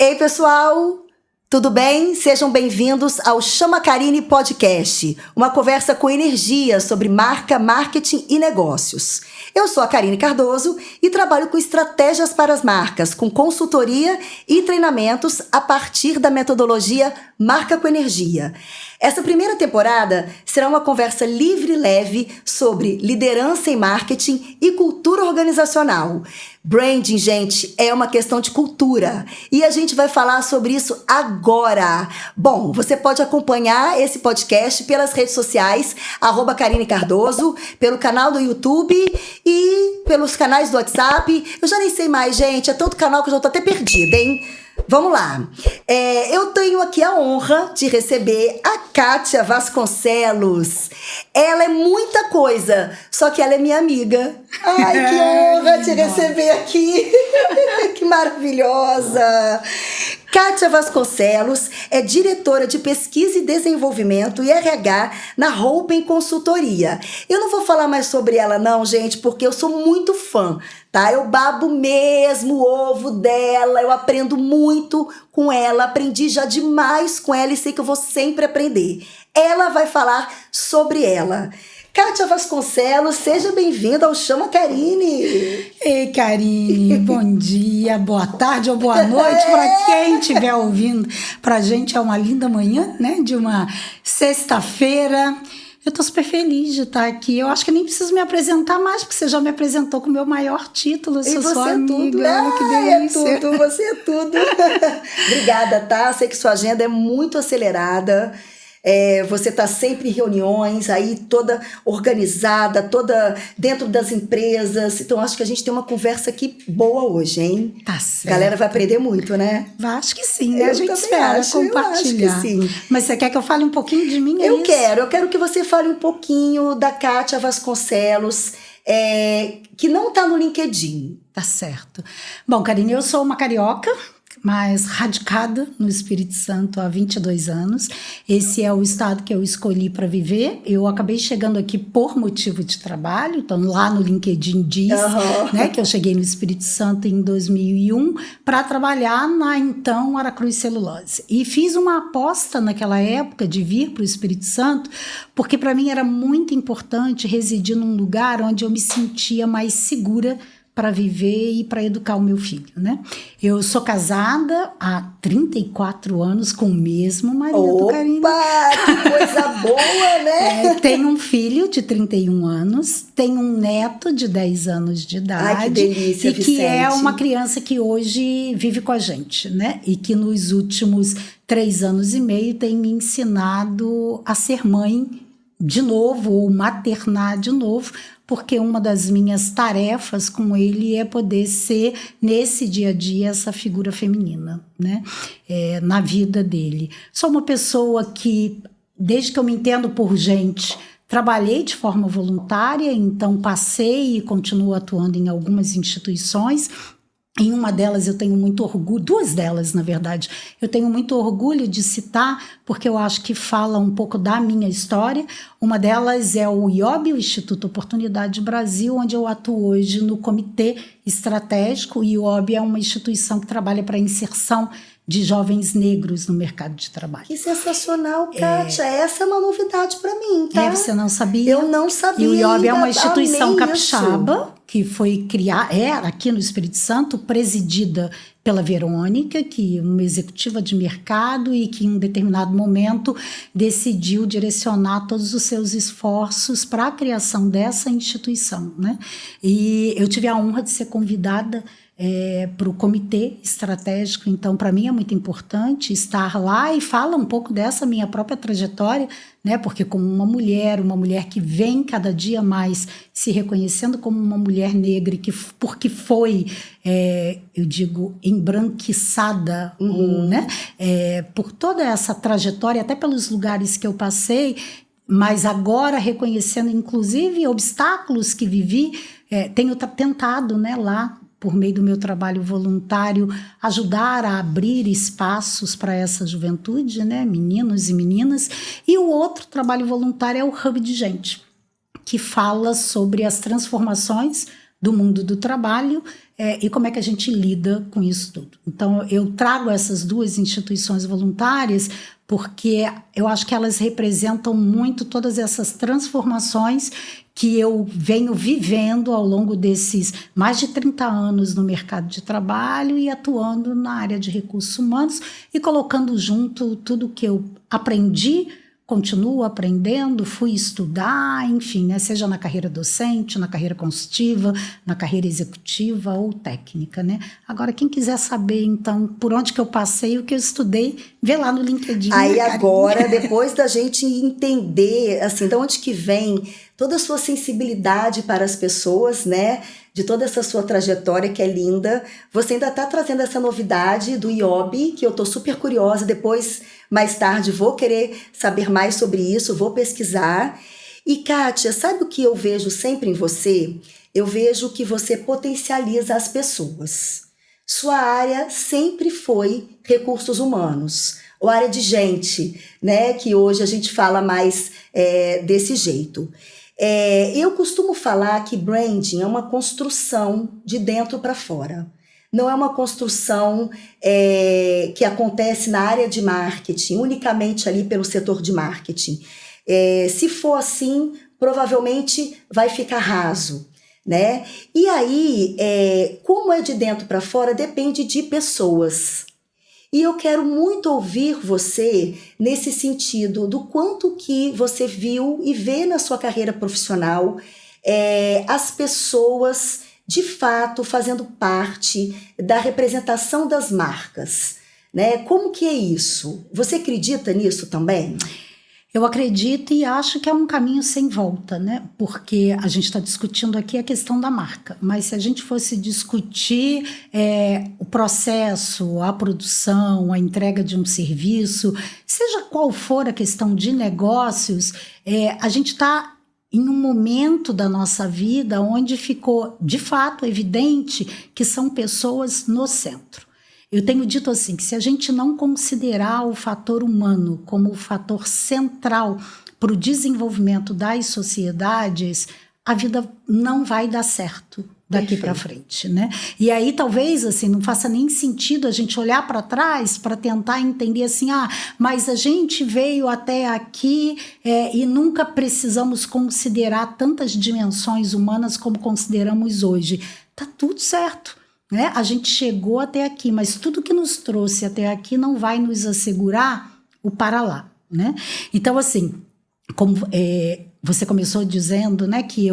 Ei, pessoal! Tudo bem? Sejam bem-vindos ao Chama Karine Podcast, uma conversa com energia sobre marca, marketing e negócios. Eu sou a Karine Cardoso e trabalho com estratégias para as marcas, com consultoria e treinamentos a partir da metodologia Marca com Energia. Essa primeira temporada será uma conversa livre e leve sobre liderança em marketing e cultura organizacional. Branding, gente, é uma questão de cultura e a gente vai falar sobre isso agora. Bom, você pode acompanhar esse podcast pelas redes sociais, @Karine Cardoso, pelo canal do YouTube e pelos canais do WhatsApp. Eu já nem sei mais, gente, é tanto canal que eu já tô até perdida, hein? Vamos lá. Eu tenho aqui a honra de receber a Kátia Vasconcelos. Ela é muita coisa, só que ela é minha amiga. Ai, que honra te receber aqui. Que maravilhosa. Kátia Vasconcelos é diretora de Pesquisa e Desenvolvimento e RH na Hopen Consultoria. Eu não vou falar mais sobre ela não, gente, porque eu sou muito fã, tá? Eu babo mesmo o ovo dela, eu aprendo muito com ela, aprendi já demais com ela e sei que eu vou sempre aprender. Ela vai falar sobre ela. Kátia Vasconcelos, seja bem-vinda ao Chama Karine. Ei, Karine, bom dia, boa tarde ou boa noite para quem estiver ouvindo. Pra gente é uma linda manhã, né, de uma sexta-feira. Eu tô super feliz de estar aqui. Eu acho que nem preciso me apresentar mais, porque você já me apresentou com o meu maior título. Eu sou sua amiga. Tudo. Que delícia. É tudo, você é tudo. Obrigada, tá? Sei que sua agenda é muito acelerada. Você está sempre em reuniões, aí toda organizada, toda dentro das empresas. Então, acho que a gente tem uma conversa aqui boa hoje, hein? Tá certo. A galera vai aprender muito, né? Acho que sim, né? A gente espera compartilhar. Eu acho que sim. Mas você quer que eu fale um pouquinho de mim? Eu quero que você fale um pouquinho da Kátia Vasconcelos, que não está no LinkedIn. Tá certo. Bom, Karine, eu sou uma carioca, mas radicada no Espírito Santo há 22 anos. Esse é o estado que eu escolhi para viver. Eu acabei chegando aqui por motivo de trabalho, então lá no LinkedIn diz, né, que eu cheguei no Espírito Santo em 2001 para trabalhar na então Aracruz Celulose. E fiz uma aposta naquela época de vir para o Espírito Santo, porque para mim era muito importante residir num lugar onde eu me sentia mais segura para viver e para educar o meu filho, né? Eu sou casada há 34 anos com o mesmo marido, Karine. Opa, que coisa boa, né? Tenho um filho de 31 anos, tenho um neto de 10 anos de idade. Ai, que delícia, e que Vicente. é uma criança que hoje vive com a gente, né? E que nos últimos 3 anos e meio tem me ensinado a ser mãe de novo, ou maternar de novo, porque uma das minhas tarefas com ele é poder ser, nesse dia a dia, essa figura feminina, né? Na vida dele. Sou uma pessoa que, desde que eu me entendo por gente, trabalhei de forma voluntária, então passei e continuo atuando em algumas instituições. Em uma delas eu tenho muito orgulho, 2 delas, na verdade, eu tenho muito orgulho de citar, porque eu acho que fala um pouco da minha história. Uma delas é o IOB, o Instituto Oportunidade Brasil, onde eu atuo hoje no Comitê Estratégico. O IOB é uma instituição que trabalha para a inserção de jovens negros no mercado de trabalho. Que sensacional, Kátia. Essa é uma novidade para mim, tá? Você não sabia? Eu não sabia. E o IOB é uma ainda, instituição capixaba, isso. Que foi criada, aqui no Espírito Santo, presidida pela Verônica, que é uma executiva de mercado e que em um determinado momento decidiu direcionar todos os seus esforços para a criação dessa instituição, né? E eu tive a honra de ser convidada para o comitê estratégico, então para mim é muito importante estar lá e fala um pouco dessa minha própria trajetória, né? Porque como uma mulher que vem cada dia mais se reconhecendo como uma mulher negra, porque foi, eu digo, embranquiçada, né? Por toda essa trajetória, até pelos lugares que eu passei, mas agora reconhecendo inclusive obstáculos que vivi, tenho tentado, né, lá, por meio do meu trabalho voluntário, ajudar a abrir espaços para essa juventude, né, meninos e meninas. E o outro trabalho voluntário é o Hub de Gente, que fala sobre as transformações do mundo do trabalho e como é que a gente lida com isso tudo. Então, eu trago essas duas instituições voluntárias porque eu acho que elas representam muito todas essas transformações que eu venho vivendo ao longo desses mais de 30 anos no mercado de trabalho e atuando na área de recursos humanos e colocando junto tudo que eu aprendi, continuo aprendendo, fui estudar, enfim, né, seja na carreira docente, na carreira consultiva, na carreira executiva ou técnica, né? Agora, quem quiser saber, então, por onde que eu passei, o que eu estudei, vê lá no LinkedIn. Aí agora, depois da gente entender, assim, de onde que vem toda a sua sensibilidade para as pessoas, né? De toda essa sua trajetória que é linda. Você ainda está trazendo essa novidade do IOB, que eu estou super curiosa. Depois, mais tarde, vou querer saber mais sobre isso, vou pesquisar. E, Kátia, sabe o que eu vejo sempre em você? Eu vejo que você potencializa as pessoas. Sua área sempre foi recursos humanos, ou área de gente, né? Que hoje a gente fala mais desse jeito. Eu costumo falar que branding é uma construção de dentro para fora. Não é uma construção que acontece na área de marketing, unicamente ali pelo setor de marketing. Se for assim, provavelmente vai ficar raso, né? E aí, como é de dentro para fora, depende de pessoas. E eu quero muito ouvir você nesse sentido do quanto que você viu e vê na sua carreira profissional as pessoas, de fato, fazendo parte da representação das marcas, né? Como que é isso? Você acredita nisso também? Eu acredito e acho que é um caminho sem volta, né? Porque a gente está discutindo aqui a questão da marca, mas se a gente fosse discutir o processo, a produção, a entrega de um serviço, seja qual for a questão de negócios, a gente está em um momento da nossa vida onde ficou, de fato, evidente que são pessoas no centro. Eu tenho dito assim, que se a gente não considerar o fator humano como o fator central para o desenvolvimento das sociedades, a vida não vai dar certo daqui para frente, né? E aí talvez assim não faça nem sentido a gente olhar para trás para tentar entender assim, mas a gente veio até aqui e nunca precisamos considerar tantas dimensões humanas como consideramos hoje. Tá tudo certo. Né? A gente chegou até aqui, mas tudo que nos trouxe até aqui não vai nos assegurar o para lá, né? Então, assim, como você começou dizendo, né, que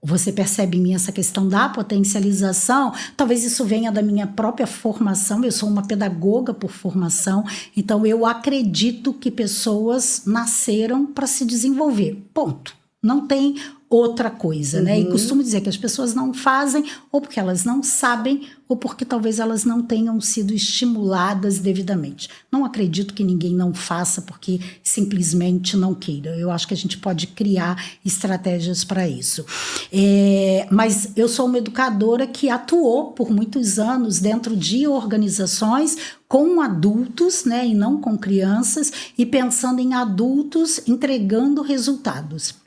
você percebe em mim essa questão da potencialização, talvez isso venha da minha própria formação, eu sou uma pedagoga por formação, então eu acredito que pessoas nasceram para se desenvolver, ponto. Não tem outra coisa, né? E costumo dizer que as pessoas não fazem ou porque elas não sabem ou porque talvez elas não tenham sido estimuladas devidamente. Não acredito que ninguém não faça porque simplesmente não queira. Eu acho que a gente pode criar estratégias para isso. Mas eu sou uma educadora que atuou por muitos anos dentro de organizações com adultos, né, e não com crianças, e pensando em adultos entregando resultados.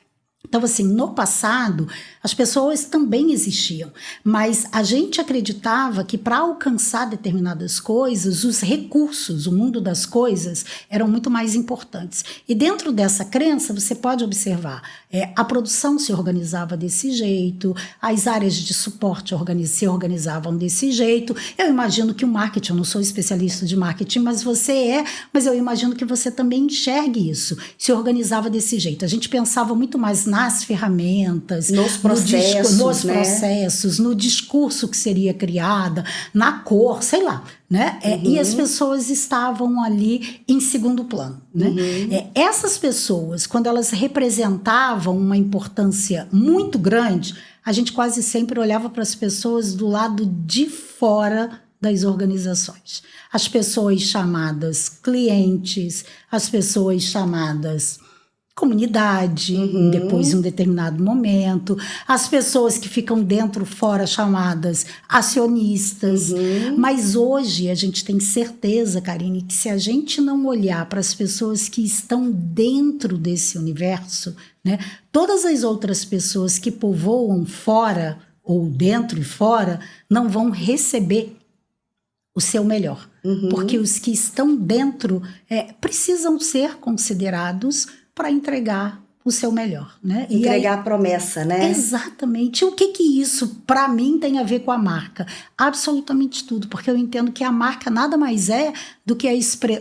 Então, assim, no passado, as pessoas também existiam, mas a gente acreditava que para alcançar determinadas coisas, os recursos, o mundo das coisas, eram muito mais importantes. E dentro dessa crença, você pode observar, a produção se organizava desse jeito, as áreas de suporte se organizavam desse jeito. Eu imagino que o marketing, eu não sou especialista de marketing, mas eu imagino que você também enxergue isso, se organizava desse jeito. A gente pensava muito mais nas ferramentas, nos processos, no discurso que seria criada, na cor, sei lá, né? E as pessoas estavam ali em segundo plano, né? Essas pessoas, quando elas representavam uma importância muito grande, a gente quase sempre olhava para as pessoas do lado de fora das organizações. As pessoas chamadas clientes, as pessoas chamadas comunidade, depois de um determinado momento, as pessoas que ficam dentro, fora, chamadas acionistas. Mas hoje a gente tem certeza, Karine, que se a gente não olhar para as pessoas que estão dentro desse universo, né, todas as outras pessoas que povoam fora ou dentro e fora, não vão receber o seu melhor. Porque os que estão dentro precisam ser considerados para entregar o seu melhor, né? Entregar a promessa, né? Exatamente. O que isso, para mim, tem a ver com a marca? Absolutamente tudo, porque eu entendo que a marca nada mais é do que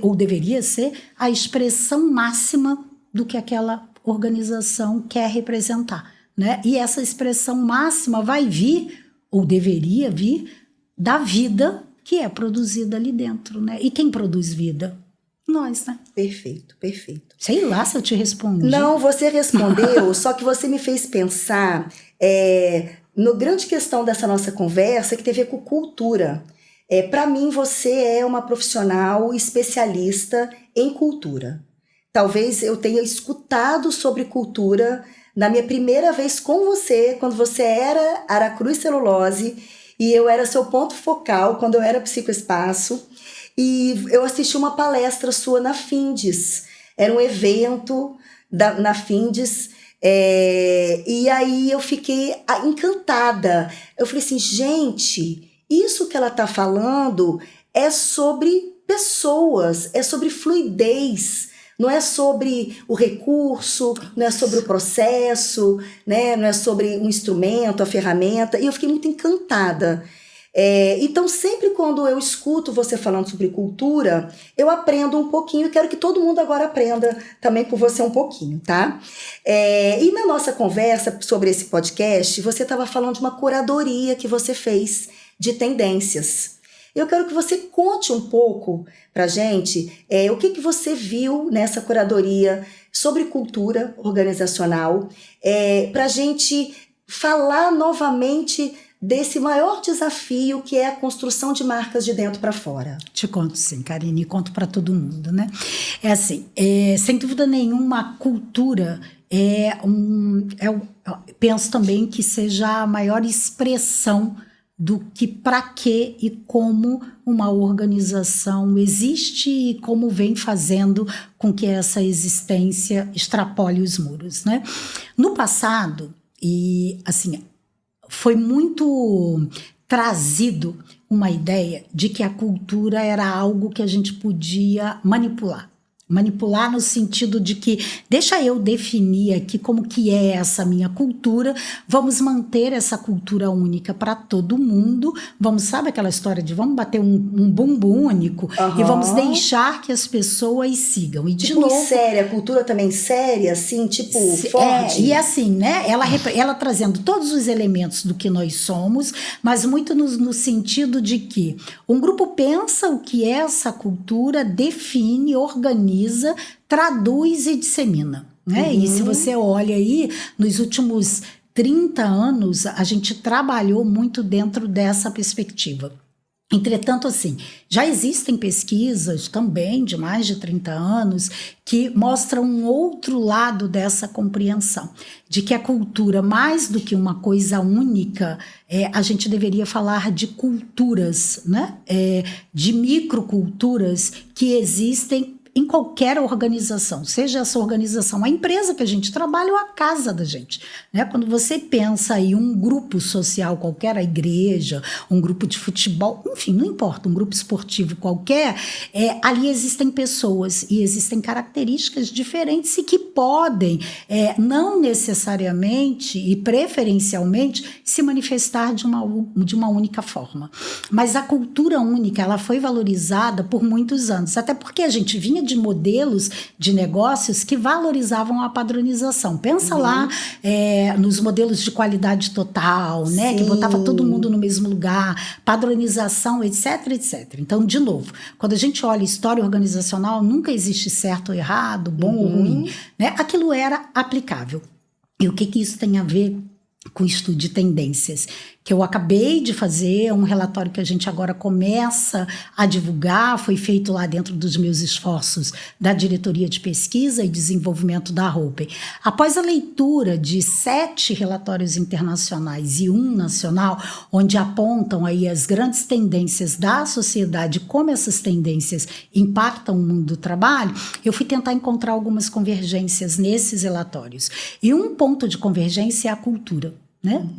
ou deveria ser, a expressão máxima do que aquela organização quer representar, né? E essa expressão máxima vai vir, ou deveria vir, da vida que é produzida ali dentro, né? E quem produz vida? Nós, né? Perfeito, perfeito. Sei lá se eu te respondi. Não, você respondeu, só que você me fez pensar no grande questão dessa nossa conversa que tem a ver com cultura. Para mim, você é uma profissional especialista em cultura. Talvez eu tenha escutado sobre cultura na minha primeira vez com você, quando você era Aracruz Celulose, e eu era seu ponto focal, quando eu era Psicoespaço. E eu assisti uma palestra sua na Findes. Era um evento na Findes. E aí eu fiquei encantada. Eu falei assim, gente, isso que ela está falando é sobre pessoas, é sobre fluidez. Não é sobre o recurso, não é sobre o processo, né? Não é sobre um instrumento, a ferramenta. E eu fiquei muito encantada. Então, sempre quando eu escuto você falando sobre cultura, eu aprendo um pouquinho e quero que todo mundo agora aprenda também com você um pouquinho, tá? E na nossa conversa sobre esse podcast, você estava falando de uma curadoria que você fez de tendências. Eu quero que você conte um pouco pra gente o que você viu nessa curadoria sobre cultura organizacional, pra gente falar novamente desse maior desafio que é a construção de marcas de dentro para fora. Te conto sim, Karine, e conto para todo mundo, né? Sem dúvida nenhuma, a cultura penso também que seja a maior expressão do que, para que e como uma organização existe e como vem fazendo com que essa existência extrapole os muros, né? No passado, e assim, foi muito trazido uma ideia de que a cultura era algo que a gente podia manipular. Manipular no sentido de que, deixa eu definir aqui como que é essa minha cultura, vamos manter essa cultura única para todo mundo, sabe aquela história de vamos bater um bumbo único e vamos deixar que as pessoas sigam. E de tipo, novo, séria, cultura também séria, assim, tipo Ford. E assim, né, ela trazendo todos os elementos do que nós somos, mas muito no sentido de que um grupo pensa o que é essa cultura, define, organiza, traduz e dissemina, né? E se você olha aí, nos últimos 30 anos, a gente trabalhou muito dentro dessa perspectiva. Entretanto, assim, já existem pesquisas também de mais de 30 anos que mostram um outro lado dessa compreensão, de que a cultura, mais do que uma coisa única, a gente deveria falar de culturas, né? De microculturas que existem em qualquer organização, seja essa organização a empresa que a gente trabalha ou a casa da gente, né? Quando você pensa em um grupo social qualquer, a igreja, um grupo de futebol, enfim, não importa, um grupo esportivo qualquer, ali existem pessoas e existem características diferentes e que podem, não necessariamente e preferencialmente, se manifestar de uma única forma. Mas a cultura única, ela foi valorizada por muitos anos, até porque a gente vinha de modelos de negócios que valorizavam a padronização. Pensa lá nos modelos de qualidade total, né? Sim. Que botava todo mundo no mesmo lugar, padronização, etc, etc. Então, de novo, quando a gente olha história organizacional, nunca existe certo ou errado, bom ou ruim, né? Aquilo era aplicável. E o que isso tem a ver com o estudo de tendências, que eu acabei de fazer, um relatório que a gente agora começa a divulgar, foi feito lá dentro dos meus esforços da Diretoria de Pesquisa e Desenvolvimento da Hopper. Após a leitura de 7 relatórios internacionais e 1 nacional, onde apontam aí as grandes tendências da sociedade, como essas tendências impactam o mundo do trabalho, eu fui tentar encontrar algumas convergências nesses relatórios. E um ponto de convergência é a cultura. né?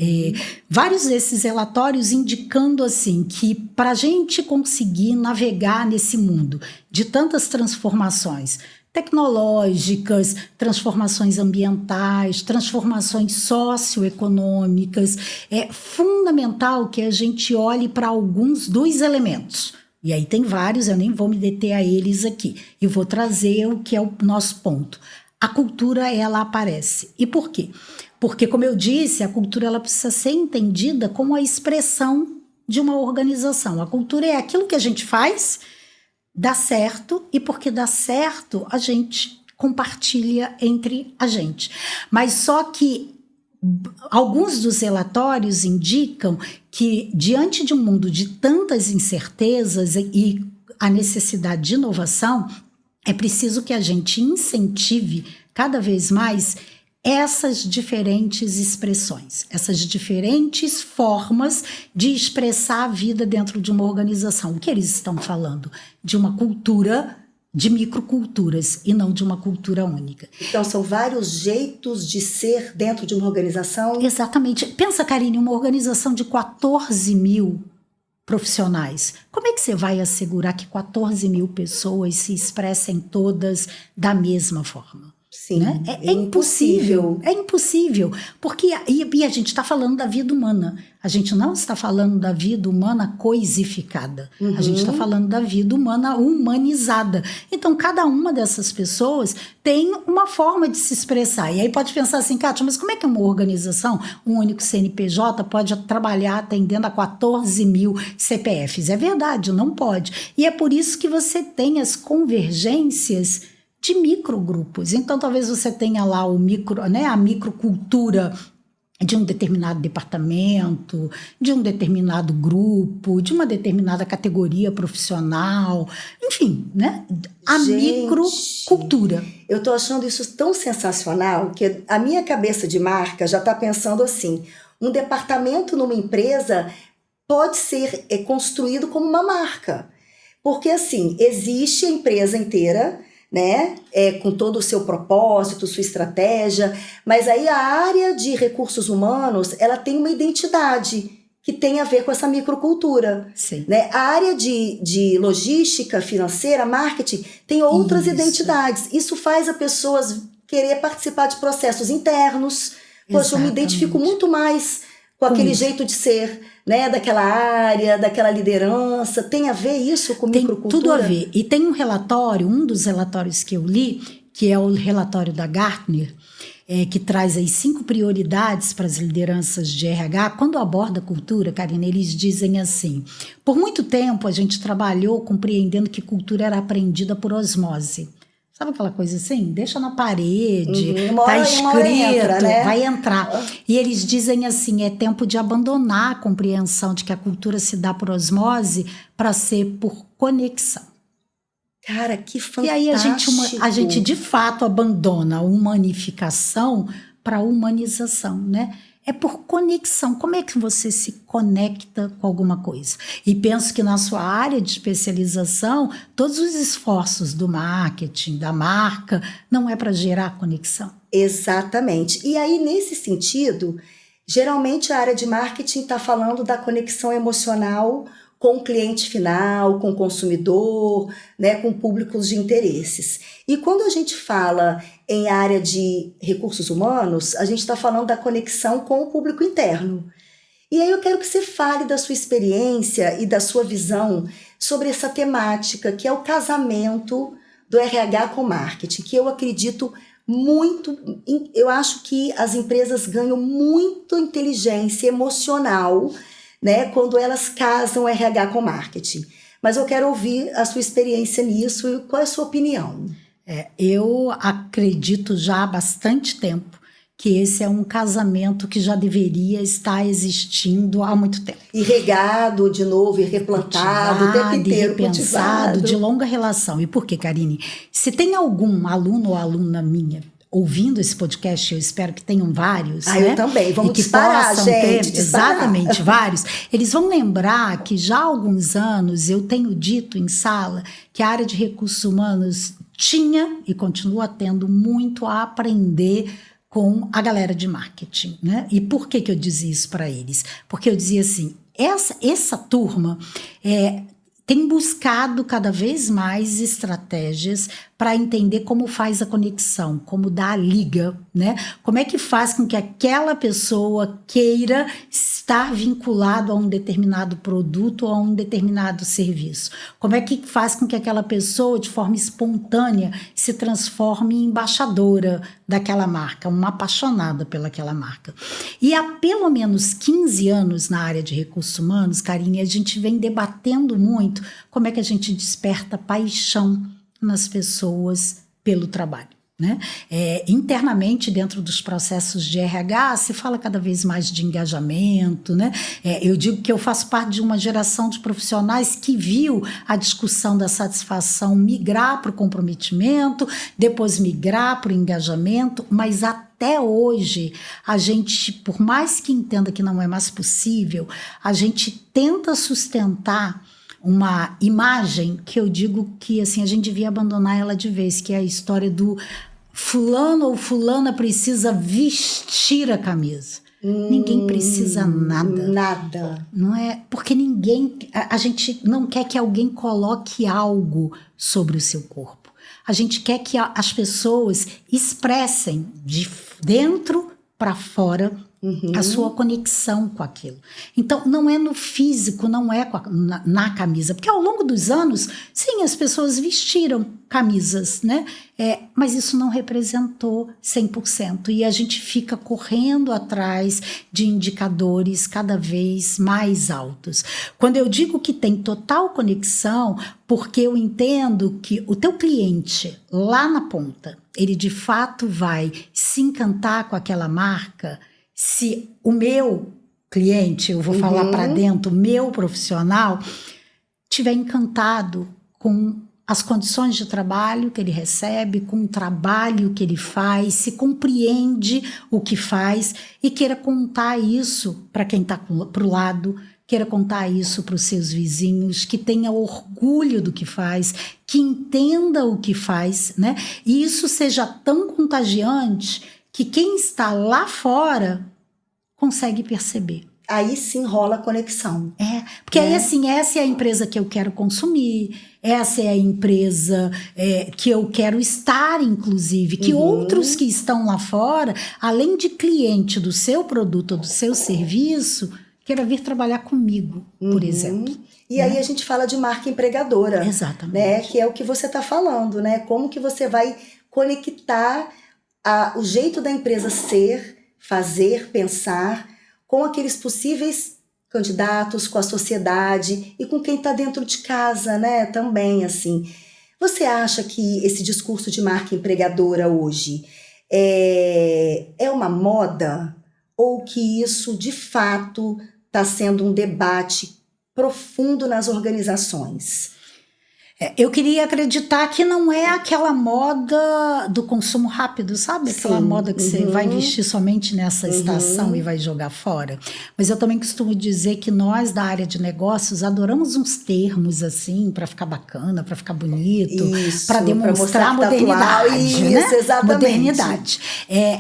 Vários desses relatórios indicando assim que para a gente conseguir navegar nesse mundo de tantas transformações tecnológicas, transformações ambientais, transformações socioeconômicas, é fundamental que a gente olhe para alguns dos elementos. E aí tem vários, eu nem vou me deter a eles aqui. E vou trazer o que é o nosso ponto. A cultura, ela aparece. E por quê? Porque, como eu disse, a cultura ela precisa ser entendida como a expressão de uma organização. A cultura é aquilo que a gente faz, dá certo, e porque dá certo, a gente compartilha entre a gente. Mas só que alguns dos relatórios indicam que, diante de um mundo de tantas incertezas e a necessidade de inovação, é preciso que a gente incentive cada vez mais essas diferentes expressões, essas diferentes formas de expressar a vida dentro de uma organização. O que eles estão falando? De uma cultura, de microculturas, e não de uma cultura única. Então, são vários jeitos de ser dentro de uma organização? Exatamente. Pensa, Karine, uma organização de 14 mil profissionais. Como é que você vai assegurar que 14 mil pessoas se expressem todas da mesma forma? Sim, né? É impossível. É impossível. Porque e a gente está falando da vida humana. A gente não está falando da vida humana coisificada. A gente está falando da vida humana humanizada. Então, cada uma dessas pessoas tem uma forma de se expressar. E aí pode pensar assim, Kátia, mas como é que uma organização, um único CNPJ, pode trabalhar atendendo a 14 mil CPFs? É verdade, não pode. E é por isso que você tem as convergências de microgrupos. Então, talvez você tenha lá o a microcultura de um determinado departamento, de um determinado grupo, de uma determinada categoria profissional, enfim, né? A microcultura. Eu estou achando isso tão sensacional que a minha cabeça de marca já está pensando assim, um departamento numa empresa pode ser construído como uma marca. Porque, assim, existe a empresa inteira, né, com todo o seu propósito, sua estratégia, mas aí a área de recursos humanos, ela tem uma identidade que tem a ver com essa microcultura. Sim. Né? A área de logística financeira, marketing, tem outras identidades. Isso faz as pessoas querer participar de processos internos. Poxa, eu me identifico muito mais com aquele jeito de ser, né, daquela área, daquela liderança. Tem a ver isso com microcultura? Tem tudo a ver. E tem um relatório, um dos relatórios que eu li, que é o relatório da Gartner, que traz aí 5 prioridades para as lideranças de RH. Quando aborda a cultura, Karine, eles dizem assim, por muito tempo a gente trabalhou compreendendo que cultura era aprendida por osmose. Sabe aquela coisa assim? Deixa na parede, tá escrito, né? Vai entrar. E eles dizem assim, é tempo de abandonar a compreensão de que a cultura se dá por osmose para ser por conexão. Cara, que fantástico. E aí a gente de fato abandona a humanificação para a humanização, né? É por conexão. Como é que você se conecta com alguma coisa? E penso que na sua área de especialização, todos os esforços do marketing, da marca, não é para gerar conexão. Exatamente. E aí, nesse sentido, geralmente a área de marketing está falando da conexão emocional com o cliente final, com o consumidor, né, com públicos de interesses. E quando a gente fala em área de recursos humanos, a gente está falando da conexão com o público interno. E aí eu quero que você fale da sua experiência e da sua visão sobre essa temática, que é o casamento do RH com marketing, que eu acredito muito, eu acho que as empresas ganham muito inteligência emocional, né, quando elas casam RH com marketing. Mas eu quero ouvir a sua experiência nisso e qual é a sua opinião. Eu acredito já há bastante tempo que esse é um casamento que já deveria estar existindo há muito tempo. E regado de novo, e replantado, o tempo inteiro, repensado, de longa relação. E por quê, Karine? Se tem algum aluno ou aluna minha ouvindo esse podcast, eu espero que tenham vários. Né? Eu também. Vamos disparar, gente. Exatamente, vários. Eles vão lembrar que já há alguns anos eu tenho dito em sala que a área de recursos humanos tinha e continua tendo muito a aprender com a galera de marketing, né? E por que eu dizia isso para eles? Porque eu dizia assim, essa turma tem buscado cada vez mais estratégias para entender como faz a conexão, como dá a liga, né? Como é que faz com que aquela pessoa queira estar vinculado a um determinado produto ou a um determinado serviço? Como é que faz com que aquela pessoa, de forma espontânea, se transforme em embaixadora daquela marca, uma apaixonada pelaquela marca? E há pelo menos 15 anos na área de recursos humanos, Karine, a gente vem debatendo muito como é que a gente desperta paixão nas pessoas pelo trabalho, né? Internamente, dentro dos processos de RH, se fala cada vez mais de engajamento, né? Eu digo que eu faço parte de uma geração de profissionais que viu a discussão da satisfação migrar para o comprometimento, depois migrar para o engajamento, mas até hoje, a gente, por mais que entenda que não é mais possível, a gente tenta sustentar uma imagem que eu digo que assim, a gente devia abandonar ela de vez, que é a história do fulano ou fulana precisa vestir a camisa. Ninguém precisa nada. Nada. Não é? Porque a gente não quer que alguém coloque algo sobre o seu corpo. A gente quer que as pessoas expressem de dentro para fora a sua conexão com aquilo. Então, não é no físico, não é na camisa. Porque ao longo dos anos, sim, as pessoas vestiram camisas, né? Mas isso não representou 100%. E a gente fica correndo atrás de indicadores cada vez mais altos. Quando eu digo que tem total conexão, porque eu entendo que o teu cliente, lá na ponta, ele de fato vai se encantar com aquela marca. Se o meu cliente, eu vou falar para dentro, o meu profissional, estiver encantado com as condições de trabalho que ele recebe, com o trabalho que ele faz, se compreende o que faz e queira contar isso para quem está para o lado, queira contar isso para os seus vizinhos, que tenha orgulho do que faz, que entenda o que faz, né? E isso seja tão contagiante que quem está lá fora consegue perceber. Aí sim rola a conexão. Porque aí assim, essa é a empresa que eu quero consumir, essa é a empresa que eu quero estar, inclusive, que outros que estão lá fora, além de cliente do seu produto ou do seu serviço, queira vir trabalhar comigo, por exemplo. E aí a gente fala de marca empregadora. Exatamente. Né? Que é o que você está falando, né? Como que você vai conectar o jeito da empresa ser, fazer, pensar com aqueles possíveis candidatos, com a sociedade e com quem está dentro de casa, né? Também, assim. Você acha que esse discurso de marca empregadora hoje é uma moda ou que isso, de fato, está sendo um debate profundo nas organizações? Eu queria acreditar que não é aquela moda do consumo rápido, sabe? Aquela moda que você vai vestir somente nessa estação e vai jogar fora. Mas eu também costumo dizer que nós, da área de negócios, adoramos uns termos assim, para ficar bacana, para ficar bonito, para demonstrar modernidade. Isso, exatamente. Modernidade.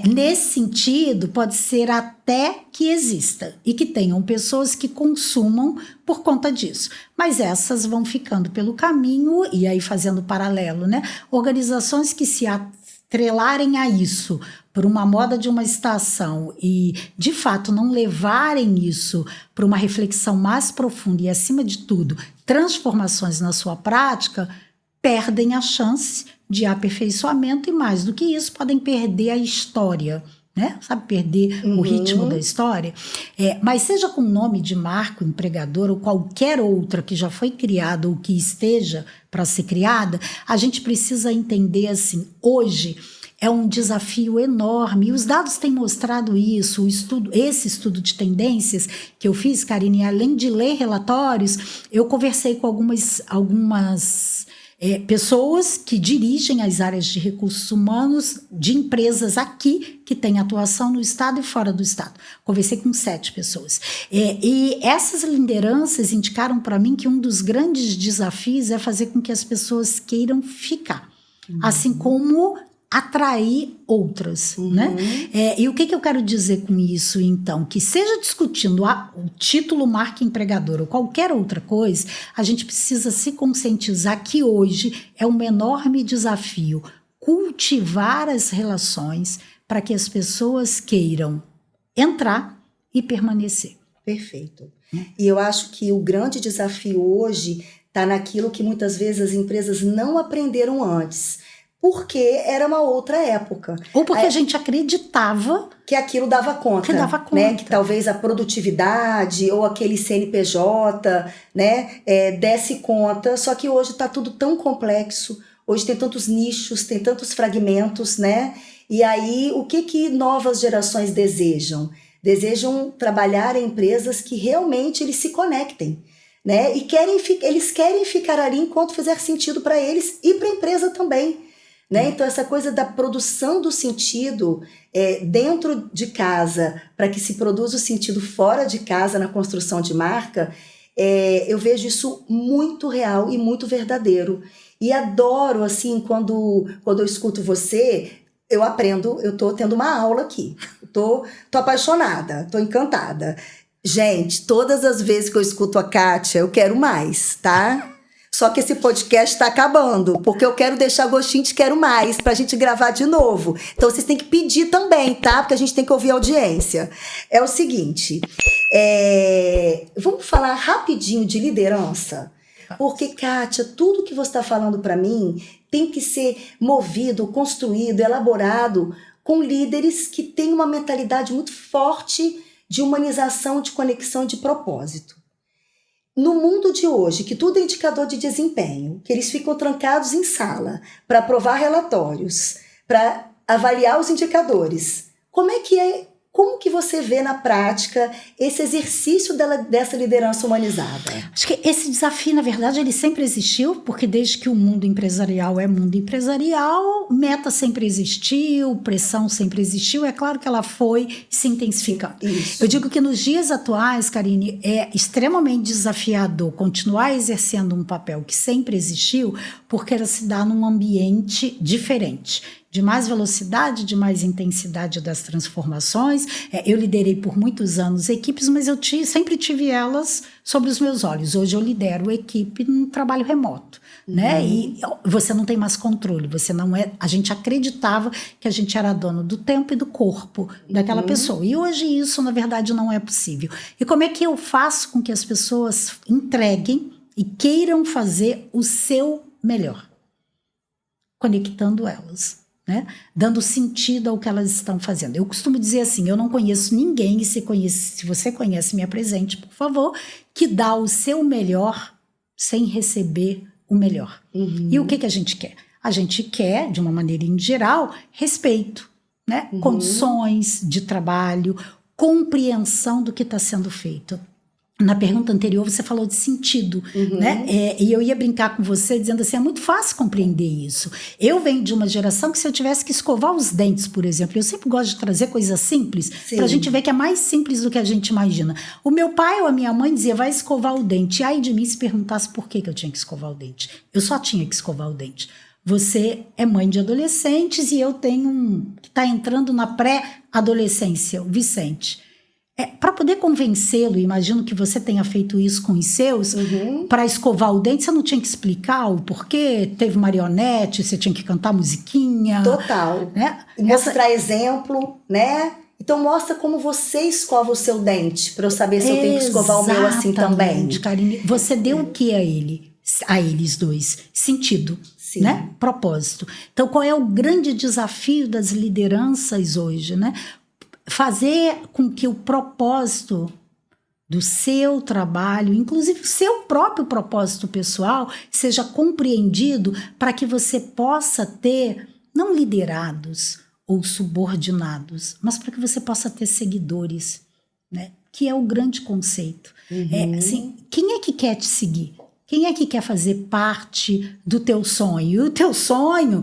Nesse sentido, pode ser até que exista e que tenham pessoas que consumam por conta disso. Mas essas vão ficando pelo caminho e aí fazendo paralelo, né? Organizações que se atrelarem a isso por uma moda de uma estação e, de fato, não levarem isso para uma reflexão mais profunda e, acima de tudo, transformações na sua prática, perdem a chance de aperfeiçoamento e, mais do que isso, podem perder a história, né? Sabe, perder o ritmo da história. Mas seja com o nome de marca empregador ou qualquer outra que já foi criada ou que esteja para ser criada, a gente precisa entender assim, hoje é um desafio enorme, e os dados têm mostrado isso. Esse estudo de tendências que eu fiz, Karine, além de ler relatórios, eu conversei com algumas pessoas que dirigem as áreas de recursos humanos de empresas aqui que têm atuação no estado e fora do estado. Conversei com 7 pessoas. E essas lideranças indicaram para mim que um dos grandes desafios é fazer com que as pessoas queiram ficar. Assim como atrair outras, né? E o que eu quero dizer com isso, então? Que seja discutindo o título marca empregador ou qualquer outra coisa, a gente precisa se conscientizar que hoje é um enorme desafio cultivar as relações para que as pessoas queiram entrar e permanecer. Perfeito. E eu acho que o grande desafio hoje está naquilo que muitas vezes as empresas não aprenderam antes, porque era uma outra época. Ou porque a gente acreditava que aquilo dava conta. Né? Que talvez a produtividade ou aquele CNPJ, né, desse conta, só que hoje está tudo tão complexo, hoje tem tantos nichos, tem tantos fragmentos, né? E aí, o que novas gerações desejam? Desejam trabalhar em empresas que realmente eles se conectem, né? E eles querem ficar ali enquanto fizer sentido para eles e para a empresa também, né? Então, essa coisa da produção do sentido dentro de casa, para que se produza o sentido fora de casa na construção de marca, eu vejo isso muito real e muito verdadeiro. E adoro, assim, quando eu escuto você, eu aprendo, eu tô tendo uma aula aqui. Tô apaixonada, tô encantada. Gente, todas as vezes que eu escuto a Kátia, eu quero mais, tá? Só que esse podcast tá acabando, porque eu quero deixar gostinho de quero mais, pra gente gravar de novo. Então vocês têm que pedir também, tá? Porque a gente tem que ouvir a audiência. É o seguinte, vamos falar rapidinho de liderança? Porque, Kátia, tudo que você está falando para mim tem que ser movido, construído, elaborado com líderes que têm uma mentalidade muito forte de humanização, de conexão, de propósito. No mundo de hoje, que tudo é indicador de desempenho, que eles ficam trancados em sala para aprovar relatórios, para avaliar os indicadores, como que você vê na prática esse exercício dessa liderança humanizada? Acho que esse desafio, na verdade, ele sempre existiu, porque desde que o mundo empresarial é mundo empresarial, meta sempre existiu, pressão sempre existiu, é claro que ela foi se intensificando. Isso. Eu digo que nos dias atuais, Karine, é extremamente desafiador continuar exercendo um papel que sempre existiu, porque ela se dá num ambiente diferente, de mais velocidade, de mais intensidade das transformações. Eu liderei por muitos anos equipes, mas eu sempre tive elas sobre os meus olhos. Hoje eu lidero equipe num trabalho remoto, né? E você não tem mais controle, você não é... A gente acreditava que a gente era dono do tempo e do corpo daquela pessoa. E hoje isso, na verdade, não é possível. E como é que eu faço com que as pessoas entreguem e queiram fazer o seu melhor? Conectando elas, né? Dando sentido ao que elas estão fazendo. Eu costumo dizer assim, eu não conheço ninguém, e se você conhece, me apresente, por favor, que dá o seu melhor sem receber o melhor. E o que a gente quer? A gente quer, de uma maneira em geral, respeito, né? Condições de trabalho, compreensão do que está sendo feito. Na pergunta anterior você falou de sentido, né? E eu ia brincar com você dizendo assim, é muito fácil compreender isso. Eu venho de uma geração que se eu tivesse que escovar os dentes, por exemplo, eu sempre gosto de trazer coisas simples para a gente ver que é mais simples do que a gente imagina. O meu pai ou a minha mãe dizia, vai escovar o dente. E aí de mim se perguntasse por que eu tinha que escovar o dente. Eu só tinha que escovar o dente. Você é mãe de adolescentes e eu tenho um que está entrando na pré-adolescência, o Vicente. Para poder convencê-lo, imagino que você tenha feito isso com os seus, para escovar o dente, você não tinha que explicar o porquê, teve marionete, você tinha que cantar musiquinha. Total. Né? Mostrar exemplo, né? Então mostra como você escova o seu dente, para eu saber se eu tenho que escovar o meu assim também. Karine, você deu o que a eles dois? Sentido. Sim. Né? Propósito. Então, qual é o grande desafio das lideranças hoje, né? Fazer com que o propósito do seu trabalho, inclusive o seu próprio propósito pessoal, seja compreendido para que você possa ter, não liderados ou subordinados, mas para que você possa ter seguidores, né? Que é o grande conceito. Assim, quem é que quer te seguir? Quem é que quer fazer parte do teu sonho? E o teu sonho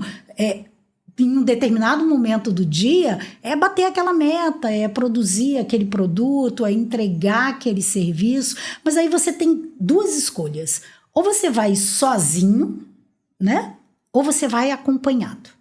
em um determinado momento do dia, é bater aquela meta, é produzir aquele produto, é entregar aquele serviço, mas aí você tem duas escolhas. Ou você vai sozinho, né? Ou você vai acompanhado.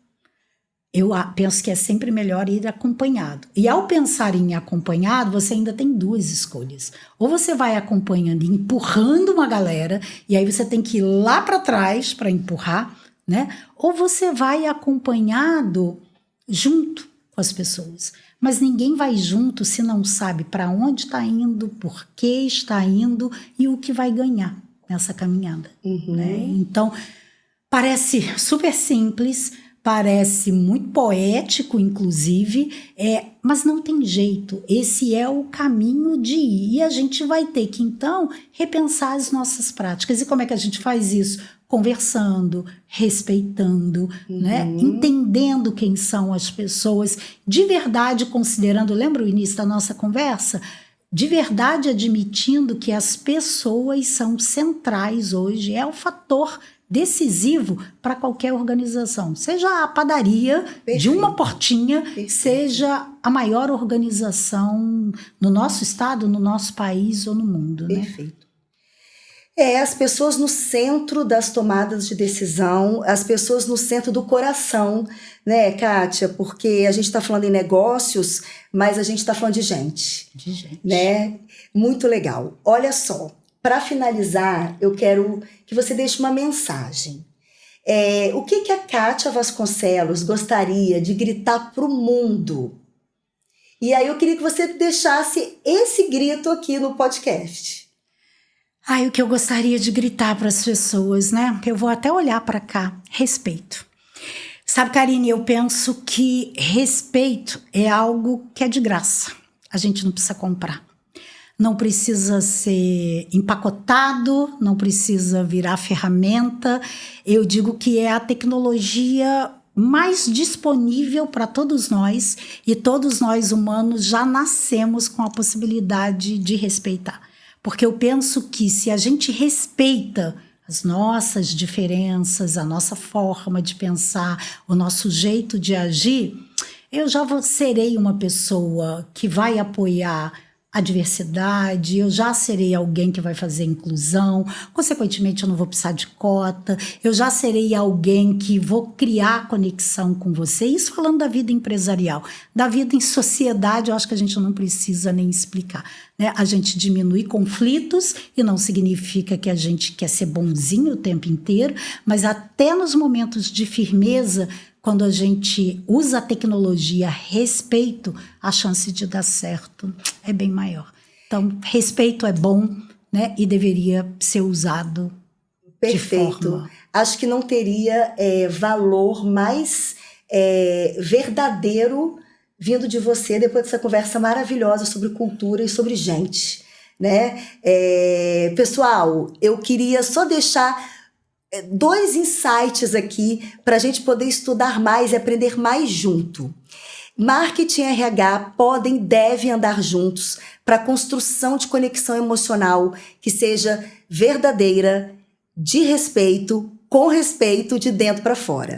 Eu penso que é sempre melhor ir acompanhado. E ao pensar em acompanhado, você ainda tem duas escolhas. Ou você vai acompanhando e empurrando uma galera, e aí você tem que ir lá para trás para empurrar, né? Ou você vai acompanhado junto com as pessoas. Mas ninguém vai junto se não sabe para onde está indo, por que está indo e o que vai ganhar nessa caminhada. Né? Então, parece super simples, parece muito poético, inclusive, mas não tem jeito. Esse é o caminho de ir. E a gente vai ter que, então, repensar as nossas práticas. E como é que a gente faz isso? Conversando, respeitando, né? Entendendo quem são as pessoas, de verdade considerando, lembra o início da nossa conversa? De verdade admitindo que as pessoas são centrais hoje, é o fator decisivo para qualquer organização, seja a padaria de uma portinha, seja a maior organização no nosso estado, no nosso país ou no mundo. Perfeito. As pessoas no centro das tomadas de decisão, as pessoas no centro do coração, né, Kátia? Porque a gente está falando em negócios, mas a gente está falando de gente. De gente. Né? Muito legal. Olha só. Para finalizar, eu quero que você deixe uma mensagem. O que a Kátia Vasconcelos gostaria de gritar para o mundo? E aí eu queria que você deixasse esse grito aqui no podcast. O que eu gostaria de gritar para as pessoas, né? Eu vou até olhar para cá. Respeito. Sabe, Karine, eu penso que respeito é algo que é de graça. A gente não precisa comprar. Não precisa ser empacotado, não precisa virar ferramenta. Eu digo que é a tecnologia mais disponível para todos nós, e todos nós humanos já nascemos com a possibilidade de respeitar. Porque eu penso que se a gente respeita as nossas diferenças, a nossa forma de pensar, o nosso jeito de agir, eu já serei uma pessoa que vai apoiar a diversidade, eu já serei alguém que vai fazer inclusão, consequentemente eu não vou precisar de cota, eu já serei alguém que vou criar conexão com você. Isso falando da vida empresarial. Da vida em sociedade, eu acho que a gente não precisa nem explicar, né? A gente diminui conflitos e não significa que a gente quer ser bonzinho o tempo inteiro, mas até nos momentos de firmeza, quando a gente usa a tecnologia a respeito, a chance de dar certo é bem maior. Então, respeito é bom, né? E deveria ser usado de forma... Acho que não teria valor mais verdadeiro vindo de você depois dessa conversa maravilhosa sobre cultura e sobre gente, né? Pessoal, eu queria só deixar 2 insights aqui para a gente poder estudar mais e aprender mais junto. Marketing e RH podem e devem andar juntos para a construção de conexão emocional que seja verdadeira, de respeito, com respeito, de dentro para fora.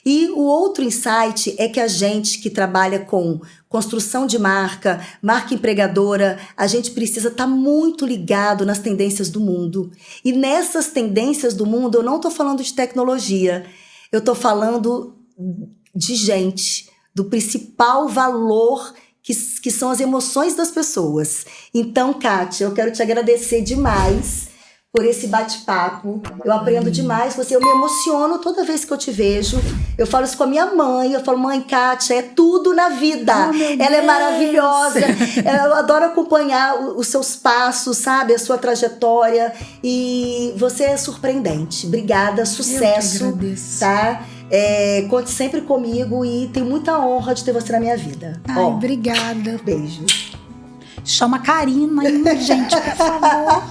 E o outro insight é que a gente que trabalha com construção de marca empregadora, a gente precisa estar muito ligado nas tendências do mundo. E nessas tendências do mundo, eu não estou falando de tecnologia, eu estou falando de gente, do principal valor que são as emoções das pessoas. Então, Kátia, eu quero te agradecer demais por esse bate-papo. Eu aprendo demais com você, eu me emociono toda vez que eu te vejo. Eu falo isso com a minha mãe, eu falo, mãe, Kátia, é tudo na vida. Ela é maravilhosa. Eu adoro acompanhar os seus passos, sabe? A sua trajetória. E você é surpreendente. Obrigada, sucesso. Eu que agradeço. Tá? Conte sempre comigo e tenho muita honra de ter você na minha vida. Obrigada. Beijo. Chama a Karina aí, gente, por favor.